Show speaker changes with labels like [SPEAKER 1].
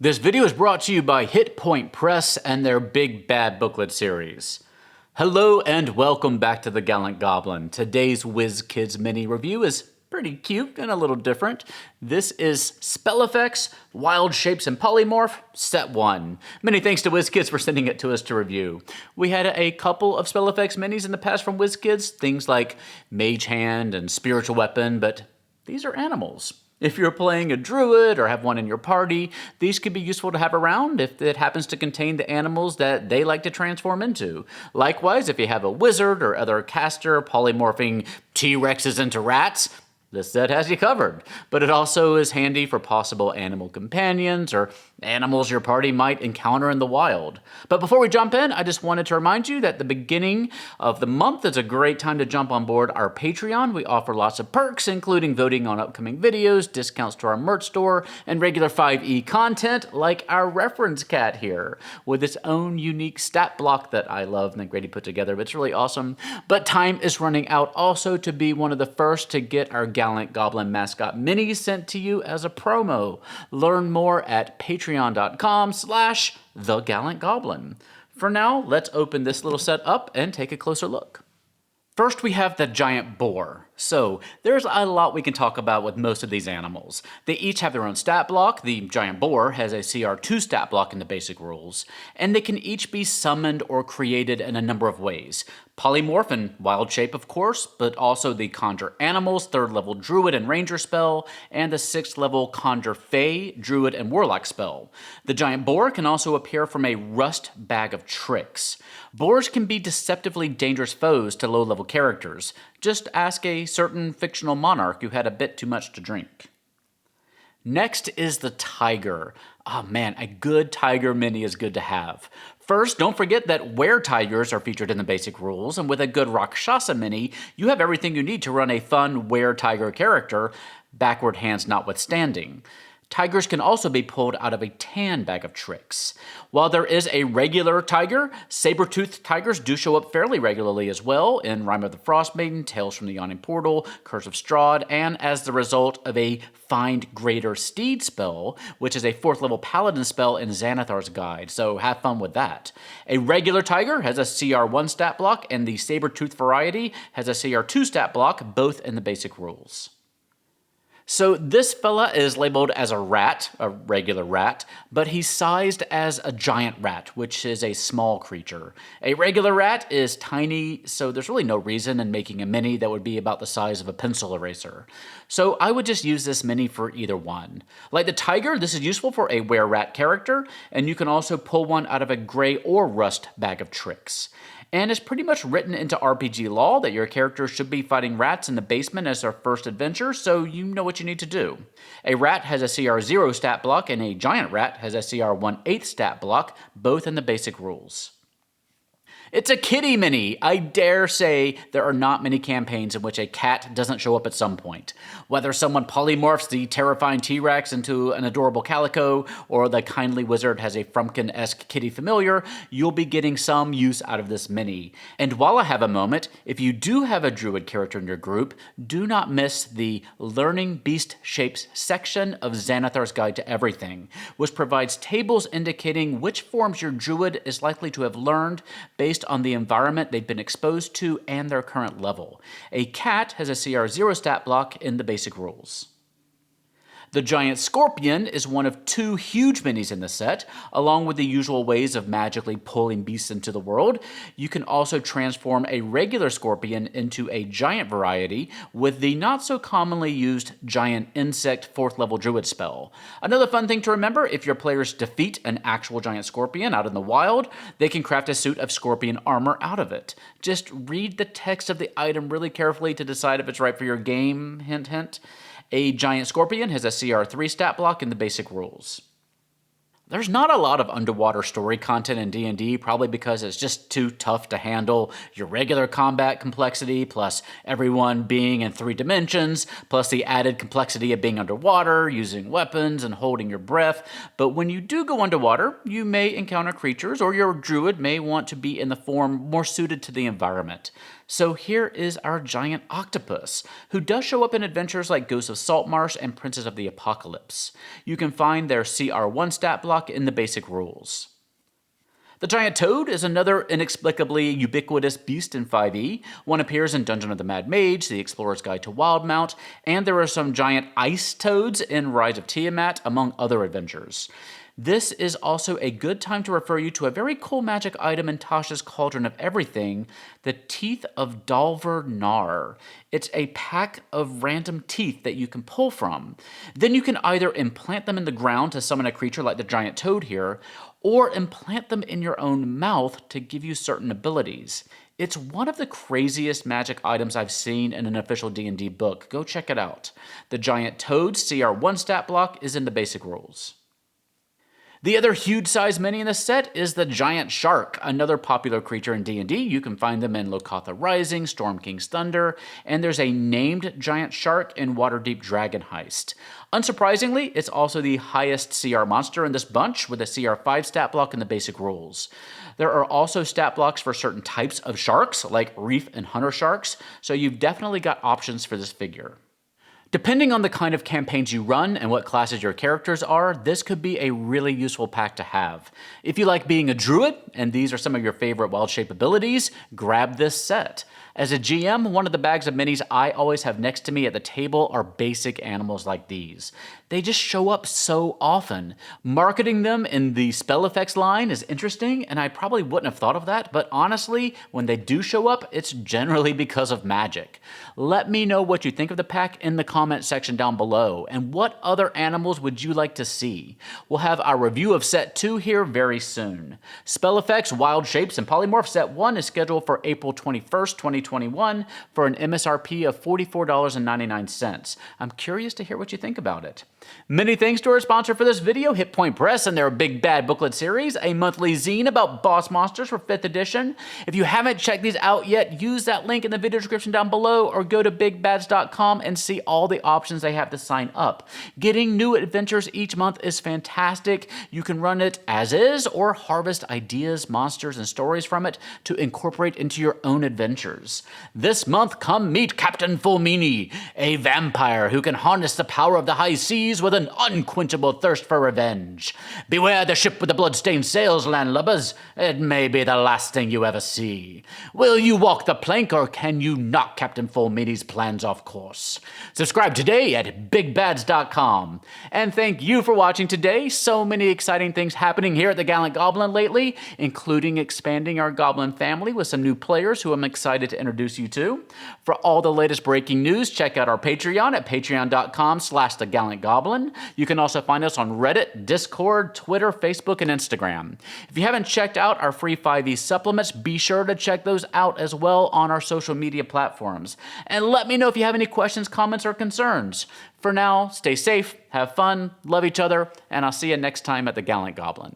[SPEAKER 1] This video is brought to you by Hit Point Press and their Big Bad Booklet series. Hello and welcome back to The Gallant Goblin. Today's WizKids mini review is pretty cute and a little different. This is Spell Effects, Wild Shapes and Polymorph, Set 1. Many thanks to WizKids for sending it to us to review. We had a couple of Spell Effects minis in the past from WizKids, things like Mage Hand and Spiritual Weapon, but these are animals. If you're playing a druid or have one in your party, these could be useful to have around if it happens to contain the animals that they like to transform into. Likewise, if you have a wizard or other caster polymorphing T-Rexes into rats, this set has you covered. But it also is handy for possible animal companions or animals your party might encounter in the wild. But before we jump in, I just wanted to remind you that the beginning of the month is a great time to jump on board our Patreon. We offer lots of perks, including voting on upcoming videos, discounts to our merch store, and regular 5e content like our reference cat here, with its own unique stat block that I love and that Grady put together. It's really awesome. But time is running out also to be one of the first to get our Gallant Goblin mascot minis sent to you as a promo. Learn more at patreon.com/thegallantgoblin. For now, let's open this little set up and take a closer look. First, we have the giant boar. So, there's a lot we can talk about with most of these animals. They each have their own stat block. The giant boar has a CR2 stat block in the basic rules, and they can each be summoned or created in a number of ways. Polymorph and Wild Shape, of course, but also the Conjure Animals 3rd level Druid and Ranger spell, and the 6th level Conjure Fae, Druid and Warlock spell. The giant boar can also appear from a Rust Bag of Tricks. Boars can be deceptively dangerous foes to low-level characters. Just ask a certain fictional monarch who had a bit too much to drink. Next is the tiger. Oh man, a good tiger mini is good to have. First, don't forget that were-tigers are featured in the basic rules, and with a good Rakshasa mini, you have everything you need to run a fun were-tiger character, backward hands notwithstanding. Tigers can also be pulled out of a tan bag of tricks. While there is a regular tiger, saber-toothed tigers do show up fairly regularly as well in Rime of the Frostmaiden, Tales from the Yawning Portal, Curse of Strahd, and as the result of a Find Greater Steed spell, which is a 4th level paladin spell in Xanathar's Guide, so have fun with that. A regular tiger has a CR1 stat block, and the saber-tooth variety has a CR2 stat block, both in the basic rules. So this fella is labeled as a rat, a regular rat, but he's sized as a giant rat, which is a small creature. A regular rat is tiny, so there's really no reason in making a mini that would be about the size of a pencil eraser. So I would just use this mini for either one. Like the tiger, this is useful for a were-rat character, and you can also pull one out of a gray or rust bag of tricks. And it's pretty much written into RPG law that your character should be fighting rats in the basement as their first adventure, so you know what you need to do. A rat has a CR0 stat block, and a giant rat has a CR1/8 stat block, both in the basic rules. It's a kitty mini. I dare say there are not many campaigns in which a cat doesn't show up at some point. Whether someone polymorphs the terrifying T-Rex into an adorable calico, or the kindly wizard has a Frumpkin-esque kitty familiar, you'll be getting some use out of this mini. And while I have a moment, if you do have a druid character in your group, do not miss the Learning Beast Shapes section of Xanathar's Guide to Everything, which provides tables indicating which forms your druid is likely to have learned based on the environment they've been exposed to and their current level. A cat has a CR0 stat block in the basic rules. The giant scorpion is one of 2 huge minis in the set. Along with the usual ways of magically pulling beasts into the world, you can also transform a regular scorpion into a giant variety with the not so commonly used giant insect 4th level druid spell. Another fun thing to remember, if your players defeat an actual giant scorpion out in the wild, they can craft a suit of scorpion armor out of it. Just read the text of the item really carefully to decide if it's right for your game, hint hint. A giant scorpion has a CR3 stat block in the basic rules. There's not a lot of underwater story content in D&D, probably because it's just too tough to handle your regular combat complexity, plus everyone being in 3 dimensions, plus the added complexity of being underwater, using weapons, and holding your breath. But when you do go underwater, you may encounter creatures, or your druid may want to be in the form more suited to the environment. So here is our giant octopus, who does show up in adventures like Ghosts of Saltmarsh and Princes of the Apocalypse. You can find their CR1 stat block in the basic rules. The giant toad is another inexplicably ubiquitous beast in 5e. One appears in Dungeon of the Mad Mage, The Explorer's Guide to Wildmount, and there are some giant ice toads in Rise of Tiamat, among other adventures. This is also a good time to refer you to a very cool magic item in Tasha's Cauldron of Everything, the Teeth of Dalver Nar. It's a pack of random teeth that you can pull from. Then you can either implant them in the ground to summon a creature like the giant toad here, or implant them in your own mouth to give you certain abilities. It's one of the craziest magic items I've seen in an official D&D book. Go check it out. The giant toad's CR1 stat block is in the basic rules. The other huge size mini in the set is the giant shark, another popular creature in D&D. You can find them in Lokatha Rising, Storm King's Thunder, and there's a named giant shark in Waterdeep Dragon Heist. Unsurprisingly, it's also the highest CR monster in this bunch, with a CR5 stat block in the basic rules. There are also stat blocks for certain types of sharks, like reef and hunter sharks, so you've definitely got options for this figure. Depending on the kind of campaigns you run and what classes your characters are, this could be a really useful pack to have. If you like being a druid, and these are some of your favorite wild shape abilities, grab this set. As a GM, one of the bags of minis I always have next to me at the table are basic animals like these. They just show up so often. Marketing them in the spell effects line is interesting, and I probably wouldn't have thought of that, but honestly, when they do show up, it's generally because of magic. Let me know what you think of the pack in the comment section down below, and what other animals would you like to see? We'll have our review of Set 2 here very soon. Spell Effects, Wild Shapes, and Polymorph Set 1 is scheduled for April 21st, 2021 for an MSRP of $44.99. I'm curious to hear what you think about it. Many thanks to our sponsor for this video, Hit Point Press, and their Big Bad Booklet series, a monthly zine about boss monsters for 5th edition. If you haven't checked these out yet, use that link in the video description down below, or go to bigbads.com and see all the options they have to sign up. Getting new adventures each month is fantastic. You can run it as is, or harvest ideas, monsters, and stories from it to incorporate into your own adventures. This month, come meet Captain Fulmini, a vampire who can harness the power of the high seas with an unquenchable thirst for revenge. Beware the ship with the blood-stained sails, landlubbers. It may be the last thing you ever see. Will you walk the plank, or can you knock Captain Fulmini's plans off course? Subscribe today at bigbads.com. And thank you for watching today. So many exciting things happening here at the Gallant Goblin lately, including expanding our Goblin family with some new players who I'm excited to introduce you to. For all the latest breaking news, check out our Patreon at patreon.com/thegallantgoblin. You can also find us on Reddit, Discord, Twitter, Facebook, and Instagram. If you haven't checked out our free 5e supplements, be sure to check those out as well on our social media platforms. And let me know if you have any questions, comments, or concerns. For now, stay safe, have fun, love each other, and I'll see you next time at the Gallant Goblin.